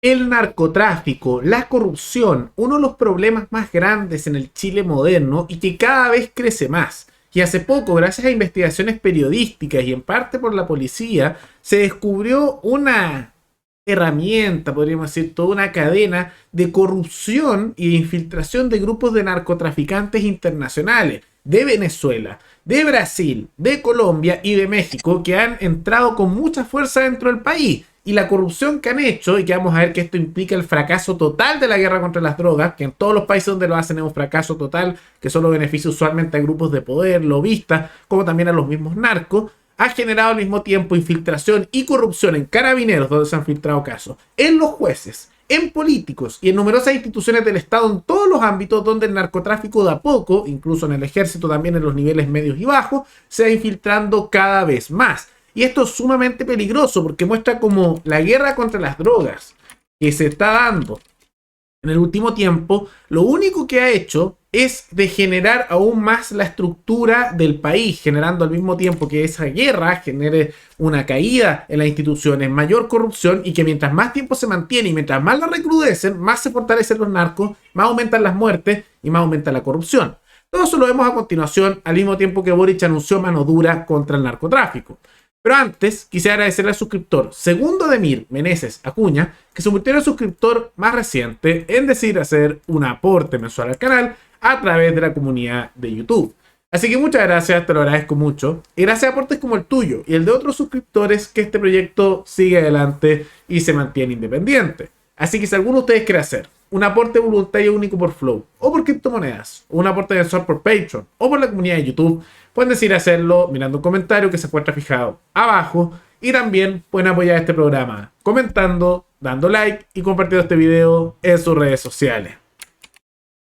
El narcotráfico, la corrupción, uno de los problemas más grandes en el Chile moderno y que cada vez crece más. Y hace poco, gracias a investigaciones periodísticas y en parte por la policía, se descubrió una herramienta, podríamos decir, toda una cadena de corrupción y de infiltración de grupos de narcotraficantes internacionales de Venezuela, de Brasil, de Colombia y de México que han entrado con mucha fuerza dentro del país. Y la corrupción que han hecho, y que vamos a ver que esto implica el fracaso total de la guerra contra las drogas, que en todos los países donde lo hacen es un fracaso total, que solo beneficia usualmente a grupos de poder, lobistas, como también a los mismos narcos, ha generado al mismo tiempo infiltración y corrupción en carabineros, donde se han filtrado casos, en los jueces, en políticos y en numerosas instituciones del Estado en todos los ámbitos donde el narcotráfico de a poco, incluso en el ejército también en los niveles medios y bajos, se va infiltrando cada vez más. Y esto es sumamente peligroso porque muestra cómo la guerra contra las drogas que se está dando en el último tiempo, lo único que ha hecho es degenerar aún más la estructura del país, generando al mismo tiempo que esa guerra genere una caída en las instituciones, mayor corrupción y que mientras más tiempo se mantiene y mientras más la recrudecen, más se fortalecen los narcos, más aumentan las muertes y más aumenta la corrupción. Todo eso lo vemos a continuación, al mismo tiempo que Boric anunció mano dura contra el narcotráfico. Pero antes, quisiera agradecerle al suscriptor Segundo Demir Meneses Acuña, que se convirtió en el suscriptor más reciente en decidir hacer un aporte mensual al canal a través de la comunidad de YouTube. Así que muchas gracias, te lo agradezco mucho. Y gracias a aportes como el tuyo y el de otros suscriptores que este proyecto sigue adelante y se mantiene independiente. Así que si alguno de ustedes quiere hacer un aporte voluntario único por Flow, o por criptomonedas, o un aporte mensual por Patreon, o por la comunidad de YouTube, pueden decidir hacerlo mirando un comentario que se encuentra fijado abajo. Y también pueden apoyar este programa comentando, dando like y compartiendo este video en sus redes sociales.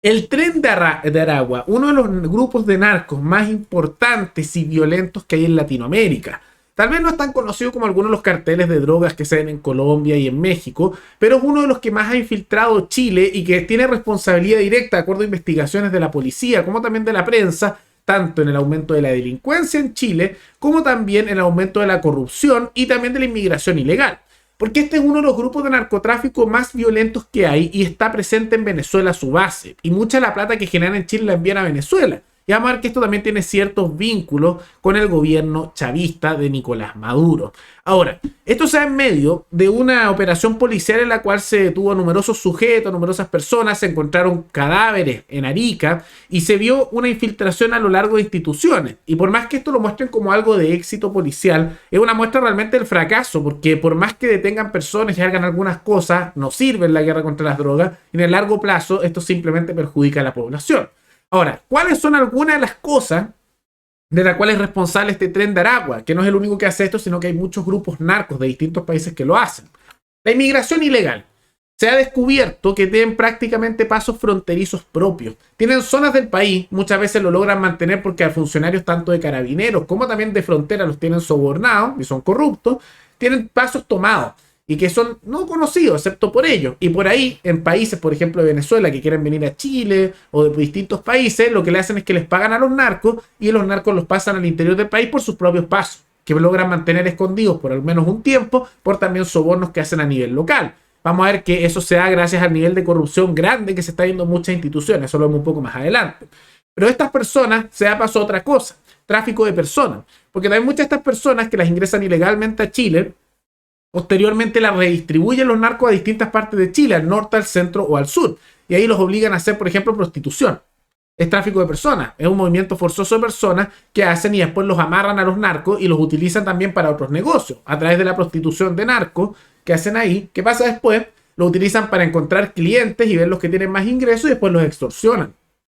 El Tren de Aragua, uno de los grupos de narcos más importantes y violentos que hay en Latinoamérica. Tal vez no es tan conocido como algunos de los carteles de drogas que se ven en Colombia y en México, pero es uno de los que más ha infiltrado Chile y que tiene responsabilidad directa, de acuerdo a investigaciones de la policía, como también de la prensa, tanto en el aumento de la delincuencia en Chile, como también en el aumento de la corrupción y también de la inmigración ilegal. Porque este es uno de los grupos de narcotráfico más violentos que hay y está presente en Venezuela a su base. Y mucha de la plata que generan en Chile la envían a Venezuela. Y vamos a ver que esto también tiene ciertos vínculos con el gobierno chavista de Nicolás Maduro. Ahora, esto se da en medio de una operación policial en la cual se detuvo a numerosos sujetos, numerosas personas, se encontraron cadáveres en Arica y se vio una infiltración a lo largo de instituciones. Y por más que esto lo muestren como algo de éxito policial, es una muestra realmente del fracaso, porque por más que detengan personas y hagan algunas cosas, no sirve en la guerra contra las drogas y en el largo plazo esto simplemente perjudica a la población. Ahora, ¿cuáles son algunas de las cosas de las cuales es responsable este Tren de Aragua? Que no es el único que hace esto, sino que hay muchos grupos narcos de distintos países que lo hacen. La inmigración ilegal. Se ha descubierto que tienen prácticamente pasos fronterizos propios. Tienen zonas del país, muchas veces lo logran mantener porque a funcionarios tanto de carabineros como también de frontera los tienen sobornados y son corruptos. Tienen pasos tomados y que son no conocidos, excepto por ellos. Y por ahí, en países, por ejemplo, de Venezuela, que quieren venir a Chile o de distintos países, lo que le hacen es que les pagan a los narcos y los narcos los pasan al interior del país por sus propios pasos, que logran mantener escondidos por al menos un tiempo, por también sobornos que hacen a nivel local. Vamos a ver que eso se da gracias al nivel de corrupción grande que se está viendo en muchas instituciones, eso lo vemos un poco más adelante. Pero estas personas se da paso a otra cosa, tráfico de personas, porque también muchas de estas personas que las ingresan ilegalmente a Chile, posteriormente las redistribuyen los narcos a distintas partes de Chile, al norte, al centro o al sur. Y ahí los obligan a hacer, por ejemplo, prostitución. Es tráfico de personas. Es un movimiento forzoso de personas que hacen y después los amarran a los narcos y los utilizan también para otros negocios. A través de la prostitución de narcos que hacen ahí. ¿Qué pasa después? Lo utilizan para encontrar clientes y ver los que tienen más ingresos y después los extorsionan.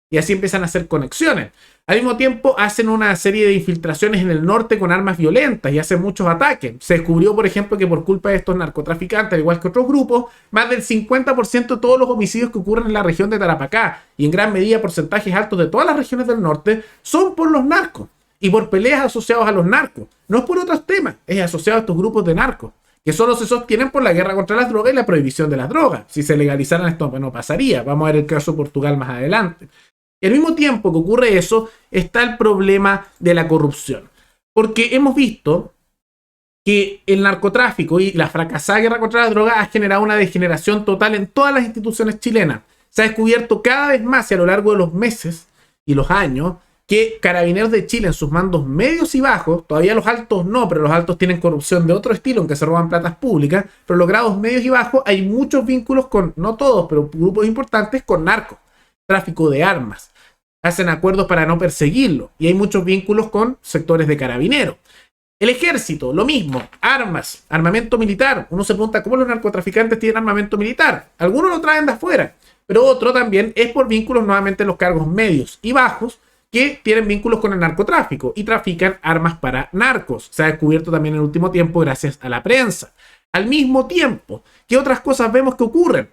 Y así empiezan a hacer conexiones. Al mismo tiempo hacen una serie de infiltraciones en el norte con armas violentas y hacen muchos ataques. Se descubrió, por ejemplo, que por culpa de estos narcotraficantes, al igual que otros grupos, más del 50% de todos los homicidios que ocurren en la región de Tarapacá y en gran medida porcentajes altos de todas las regiones del norte son por los narcos y por peleas asociadas a los narcos. No es por otros temas, es asociado a estos grupos de narcos que solo se sostienen por la guerra contra las drogas y la prohibición de las drogas. Si se legalizaran esto no pasaría. Vamos a ver el caso de Portugal más adelante. Y al mismo tiempo que ocurre eso, está el problema de la corrupción. Porque hemos visto que el narcotráfico y la fracasada guerra contra las drogas ha generado una degeneración total en todas las instituciones chilenas. Se ha descubierto cada vez más y a lo largo de los meses y los años que Carabineros de Chile en sus mandos medios y bajos, todavía los altos no, pero los altos tienen corrupción de otro estilo, en que se roban platas públicas, pero los grados medios y bajos hay muchos vínculos con, no todos, pero grupos importantes con narcos, tráfico de armas. Hacen acuerdos para no perseguirlo y hay muchos vínculos con sectores de Carabineros. El ejército, lo mismo, armas, armamento militar. Uno se pregunta cómo los narcotraficantes tienen armamento militar. Algunos lo traen de afuera, pero otro también es por vínculos nuevamente en los cargos medios y bajos que tienen vínculos con el narcotráfico y trafican armas para narcos. Se ha descubierto también en el último tiempo gracias a la prensa. Al mismo tiempo, ¿qué otras cosas vemos que ocurren?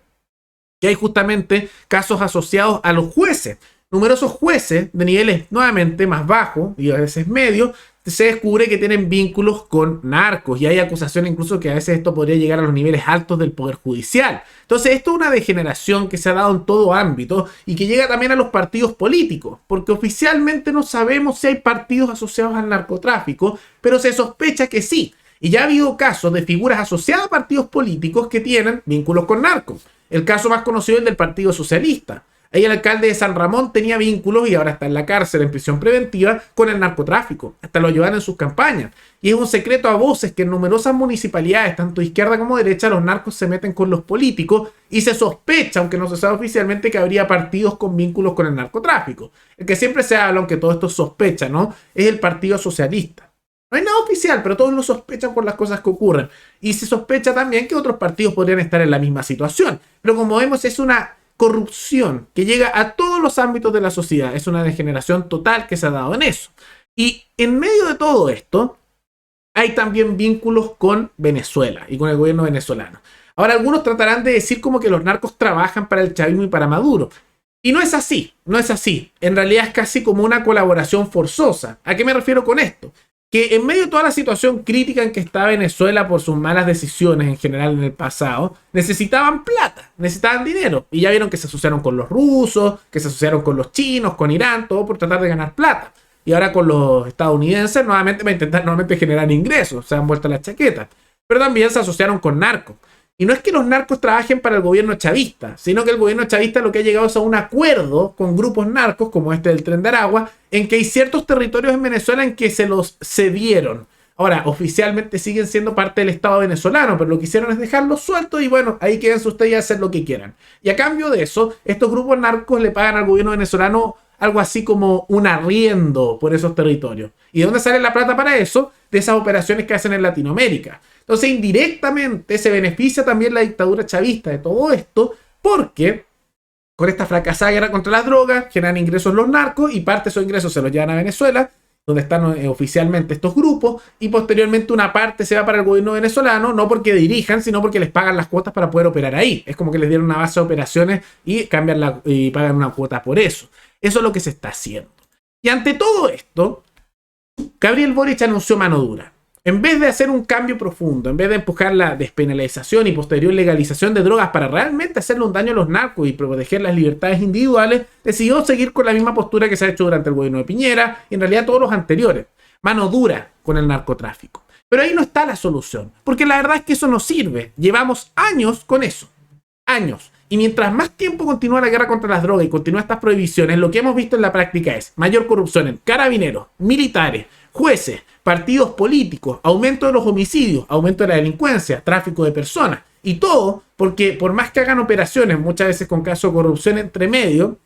Que hay justamente casos asociados a los jueces. Numerosos jueces de niveles nuevamente más bajos y a veces medios se descubre que tienen vínculos con narcos y hay acusaciones incluso que a veces esto podría llegar a los niveles altos del poder judicial. Entonces esto es una degeneración que se ha dado en todo ámbito y que llega también a los partidos políticos, porque oficialmente no sabemos si hay partidos asociados al narcotráfico, pero se sospecha que sí. Y ya ha habido casos de figuras asociadas a partidos políticos que tienen vínculos con narcos. El caso más conocido es el del Partido Socialista. Ahí el alcalde de San Ramón tenía vínculos y ahora está en la cárcel en prisión preventiva con el narcotráfico. Hasta lo ayudan en sus campañas. Y es un secreto a voces que en numerosas municipalidades, tanto izquierda como derecha, los narcos se meten con los políticos y se sospecha, aunque no se sabe oficialmente, que habría partidos con vínculos con el narcotráfico. El que siempre se habla, aunque todo esto sospecha, ¿no? Es el Partido Socialista. No hay nada oficial, pero todos lo sospechan por las cosas que ocurren. Y se sospecha también que otros partidos podrían estar en la misma situación. Pero como vemos, es una corrupción que llega a todos los ámbitos de la sociedad. Es una degeneración total que se ha dado en eso. Y en medio de todo esto, hay también vínculos con Venezuela y con el gobierno venezolano. Ahora, algunos tratarán de decir como que los narcos trabajan para el chavismo y para Maduro. Y no es así, no es así. En realidad es casi como una colaboración forzosa. ¿A qué me refiero con esto? Que en medio de toda la situación crítica en que está Venezuela por sus malas decisiones en general en el pasado, necesitaban plata, necesitaban dinero. Y ya vieron que se asociaron con los rusos, que se asociaron con los chinos, con Irán, todo por tratar de ganar plata. Y ahora con los estadounidenses nuevamente va a intentar nuevamente generar ingresos, se han vuelto la chaqueta. Pero también se asociaron con narcos. Y no es que los narcos trabajen para el gobierno chavista, sino que el gobierno chavista lo que ha llegado es a un acuerdo con grupos narcos, como este del Tren de Aragua, en que hay ciertos territorios en Venezuela en que se los cedieron. Ahora, oficialmente siguen siendo parte del Estado venezolano, pero lo que hicieron es dejarlos sueltos y bueno, ahí quédense ustedes y hacer lo que quieran. Y a cambio de eso, estos grupos narcos le pagan al gobierno venezolano algo así como un arriendo por esos territorios. ¿Y de dónde sale la plata para eso? De esas operaciones que hacen en Latinoamérica. Entonces, indirectamente se beneficia también la dictadura chavista de todo esto, porque con esta fracasada guerra contra las drogas generan ingresos los narcos y parte de esos ingresos se los llevan a Venezuela, donde están oficialmente estos grupos, y posteriormente una parte se va para el gobierno venezolano, no porque dirijan, sino porque les pagan las cuotas para poder operar ahí. Es como que les dieron una base de operaciones y cambian y pagan una cuota por eso. Eso es lo que se está haciendo. Y ante todo esto, Gabriel Boric anunció mano dura. En vez de hacer un cambio profundo, en vez de empujar la despenalización y posterior legalización de drogas para realmente hacerle un daño a los narcos y proteger las libertades individuales, decidió seguir con la misma postura que se ha hecho durante el gobierno de Piñera y en realidad todos los anteriores. Mano dura con el narcotráfico. Pero ahí no está la solución, porque la verdad es que eso no sirve. Llevamos años con eso. Años. Y mientras más tiempo continúa la guerra contra las drogas y continúa estas prohibiciones, lo que hemos visto en la práctica es mayor corrupción en carabineros, militares, jueces, partidos políticos, aumento de los homicidios, aumento de la delincuencia, tráfico de personas. Y todo porque por más que hagan operaciones, muchas veces con casos de corrupción entre medio,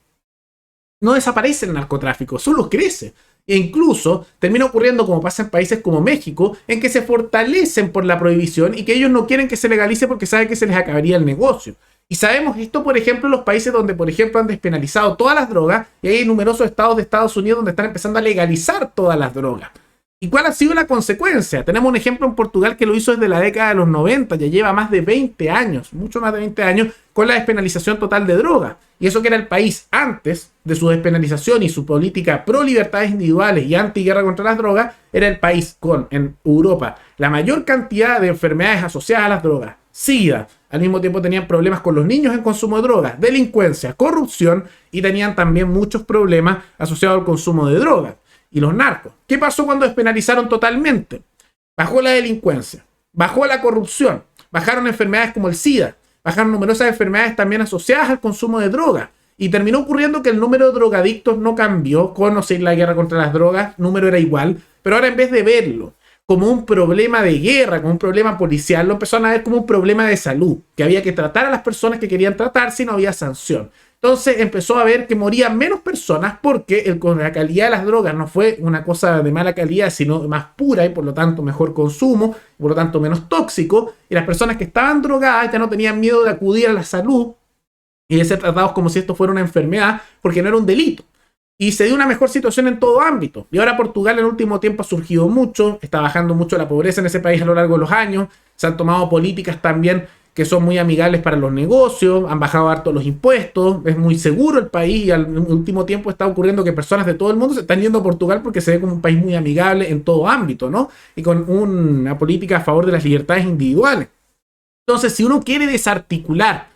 no desaparece el narcotráfico, solo crece. E incluso termina ocurriendo como pasa en países como México, en que se fortalecen por la prohibición y que ellos no quieren que se legalice porque saben que se les acabaría el negocio. Y sabemos esto, por ejemplo, en los países donde, por ejemplo, han despenalizado todas las drogas y hay numerosos estados de Estados Unidos donde están empezando a legalizar todas las drogas. ¿Y cuál ha sido la consecuencia? Tenemos un ejemplo en Portugal que lo hizo desde la década de los 90, ya lleva más de 20 años, mucho más de 20 años, con la despenalización total de drogas. Y eso que era el país antes de su despenalización y su política pro libertades individuales y anti guerra contra las drogas, era el país con, en Europa, la mayor cantidad de enfermedades asociadas a las drogas. SIDA, al mismo tiempo tenían problemas con los niños en consumo de drogas, delincuencia, corrupción y tenían también muchos problemas asociados al consumo de drogas. Y los narcos. ¿Qué pasó cuando despenalizaron totalmente? bajó la delincuencia, bajó la corrupción, bajaron enfermedades como el SIDA, bajaron numerosas enfermedades también asociadas al consumo de drogas. Y terminó ocurriendo que el número de drogadictos no cambió con o sin la guerra contra las drogas, el número era igual, pero ahora en vez de verlo como un problema de guerra, como un problema policial, lo empezaron a ver como un problema de salud, que había que tratar a las personas que querían tratar si no había sanción. Entonces empezó a ver que morían menos personas porque la calidad de las drogas no fue una cosa de mala calidad, sino más pura y por lo tanto mejor consumo, por lo tanto menos tóxico, y las personas que estaban drogadas ya no tenían miedo de acudir a la salud y de ser tratados como si esto fuera una enfermedad, porque no era un delito. Y se dio una mejor situación en todo ámbito. Y ahora Portugal en el último tiempo ha surgido mucho, está bajando mucho la pobreza en ese país a lo largo de los años, se han tomado políticas también que son muy amigables para los negocios, han bajado harto los impuestos, es muy seguro el país y al último tiempo está ocurriendo que personas de todo el mundo se están yendo a Portugal porque se ve como un país muy amigable en todo ámbito, ¿no? Y con una política a favor de las libertades individuales. Entonces, si uno quiere desarticular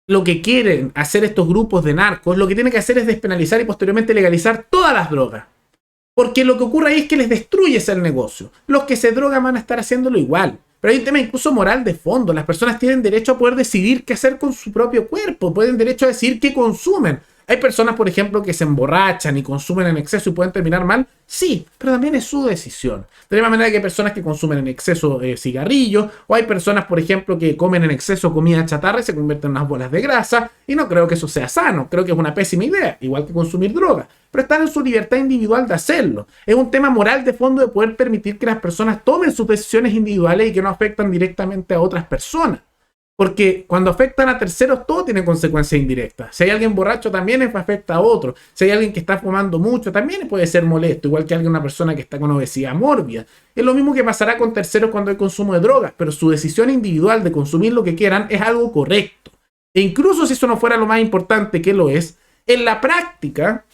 lo que quieren hacer estos grupos de narcos, lo que tiene que hacer es despenalizar y posteriormente legalizar todas las drogas. Porque lo que ocurre ahí es que les destruyes el negocio. Los que se drogan van a estar haciéndolo igual. Pero hay un tema incluso moral de fondo. Las personas tienen derecho a poder decidir qué hacer con su propio cuerpo. Tienen derecho a decidir qué consumen. Hay personas, por ejemplo, que se emborrachan y consumen en exceso y pueden terminar mal. Sí, pero también es su decisión. De la misma manera que hay personas que consumen en exceso cigarrillos, o hay personas, por ejemplo, que comen en exceso comida chatarra y se convierten en unas bolas de grasa. Y no creo que eso sea sano. Creo que es una pésima idea, igual que consumir droga. Pero están en su libertad individual de hacerlo. Es un tema moral de fondo de poder permitir que las personas tomen sus decisiones individuales y que no afectan directamente a otras personas. Porque cuando afectan a terceros, todo tiene consecuencias indirectas. Si hay alguien borracho, también afecta a otro. Si hay alguien que está fumando mucho, también puede ser molesto. Igual que una persona que está con obesidad mórbida. Es lo mismo que pasará con terceros cuando hay consumo de drogas. Pero su decisión individual de consumir lo que quieran es algo correcto. E incluso si eso no fuera lo más importante, que lo es, en la práctica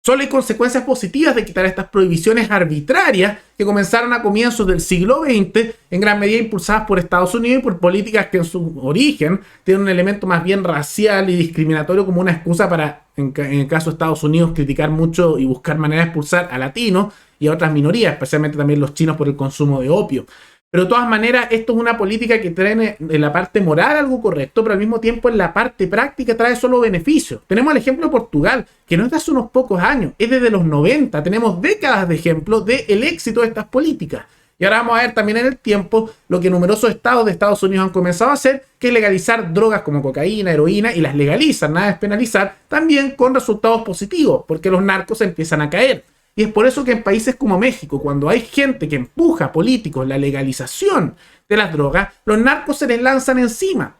solo hay consecuencias positivas de quitar estas prohibiciones arbitrarias que comenzaron a comienzos del siglo XX, en gran medida impulsadas por Estados Unidos y por políticas que en su origen tienen un elemento más bien racial y discriminatorio como una excusa para, en el caso de Estados Unidos, criticar mucho y buscar maneras de expulsar a latinos y a otras minorías, especialmente también los chinos por el consumo de opio. Pero de todas maneras, esto es una política que trae en la parte moral algo correcto, pero al mismo tiempo en la parte práctica trae solo beneficios. Tenemos el ejemplo de Portugal, que no es de hace unos pocos años, es desde los 90. Tenemos décadas de ejemplos del éxito de estas políticas. Y ahora vamos a ver también en el tiempo lo que numerosos estados de Estados Unidos han comenzado a hacer, que es legalizar drogas como cocaína, heroína, y las legalizan, nada de penalizar, también con resultados positivos, porque los narcos empiezan a caer. Y es por eso que en países como México, cuando hay gente que empuja a políticos la legalización de las drogas, los narcos se les lanzan encima.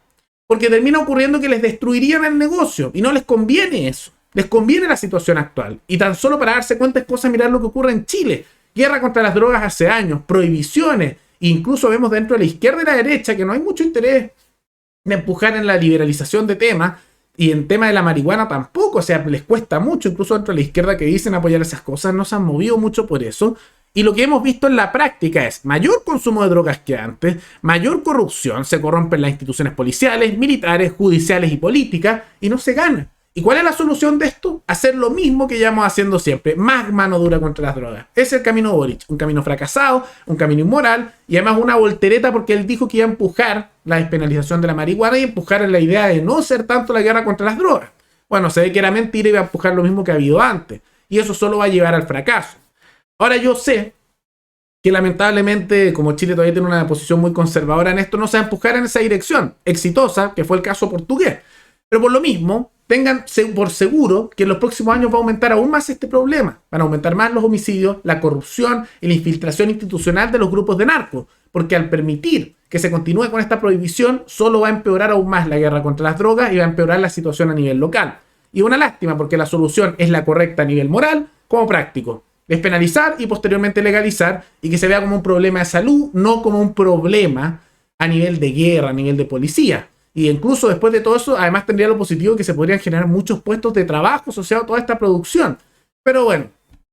Porque termina ocurriendo que les destruirían el negocio y no les conviene eso. Les conviene la situación actual. Y tan solo para darse cuenta es cosa mirar lo que ocurre en Chile. Guerra contra las drogas hace años, prohibiciones. Incluso vemos dentro de la izquierda y la derecha que no hay mucho interés de empujar en la liberalización de temas. Y en tema de la marihuana tampoco, o sea, les cuesta mucho, incluso dentro de la izquierda que dicen apoyar esas cosas, no se han movido mucho por eso. Y lo que hemos visto en la práctica es mayor consumo de drogas que antes, mayor corrupción, se corrompen las instituciones policiales, militares, judiciales y políticas, y no se gana. ¿Y cuál es la solución de esto? Hacer lo mismo que llevamos haciendo siempre, más mano dura contra las drogas. Ese es el camino Boric, un camino fracasado, un camino inmoral, y además una voltereta porque él dijo que iba a empujar la despenalización de la marihuana y empujar en la idea de no ser tanto la guerra contra las drogas. Bueno, se ve que era mentira y iba a empujar lo mismo que ha habido antes, y eso solo va a llevar al fracaso. Ahora yo sé que lamentablemente, como Chile todavía tiene una posición muy conservadora en esto, no se va a empujar en esa dirección, exitosa, que fue el caso portugués. Pero por lo mismo, tengan por seguro que en los próximos años va a aumentar aún más este problema. Van a aumentar más los homicidios, la corrupción y la infiltración institucional de los grupos de narcos. Porque al permitir que se continúe con esta prohibición, solo va a empeorar aún más la guerra contra las drogas y va a empeorar la situación a nivel local. Y una lástima porque la solución es la correcta a nivel moral como práctico. Despenalizar y posteriormente legalizar y que se vea como un problema de salud, no como un problema a nivel de guerra, a nivel de policía. Y incluso después de todo eso, además tendría lo positivo que se podrían generar muchos puestos de trabajo asociados a toda esta producción. Pero bueno,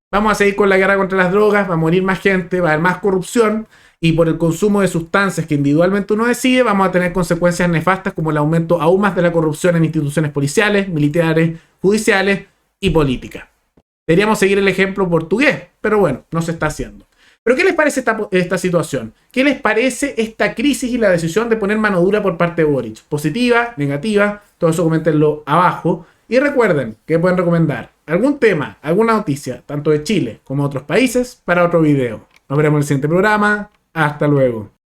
vamos a seguir con la guerra contra las drogas, va a morir más gente, va a haber más corrupción y por el consumo de sustancias que individualmente uno decide, vamos a tener consecuencias nefastas como el aumento aún más de la corrupción en instituciones policiales, militares, judiciales y políticas. Deberíamos seguir el ejemplo portugués, pero bueno, no se está haciendo. Pero ¿qué les parece esta situación? ¿Qué les parece esta crisis y la decisión de poner mano dura por parte de Boric? ¿Positiva? ¿Negativa? Todo eso coméntenlo abajo. Y recuerden que pueden recomendar algún tema, alguna noticia, tanto de Chile como de otros países, para otro video. Nos veremos en el siguiente programa. Hasta luego.